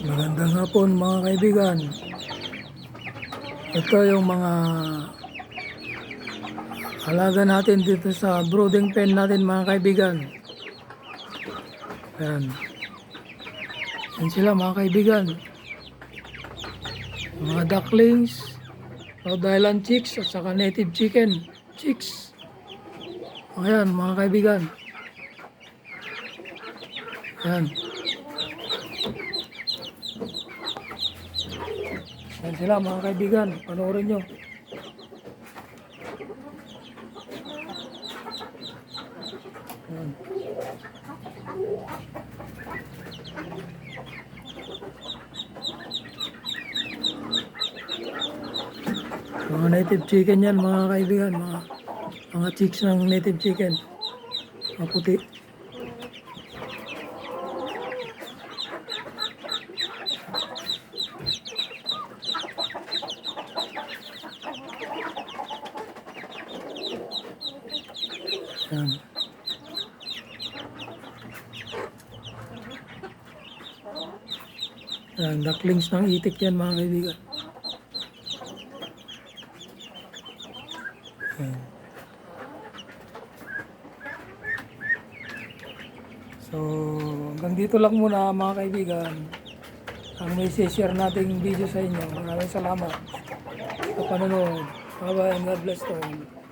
Magandang hapon mga kaibigan. Ito yung mga alaga natin dito sa brooding pen natin mga kaibigan. Ayan. Yan sila mga kaibigan. Mga ducklings, Rhode Island chicks at saka native chicken chicks. Ayan mga kaibigan. Ayan. Yan sila mga kaibigan, panoorin nyo. Yan. Mga native chicken yan mga kaibigan, mga chicks ng native chicken. Mga puti. Yan. Yan, ducklings ng itik yan mga kaibigan. Yan. So, hanggang dito lang muna mga kaibigan. Ang may share nating video sa inyo. Maraming salamat sa panonood. Bye-bye and God bless to all.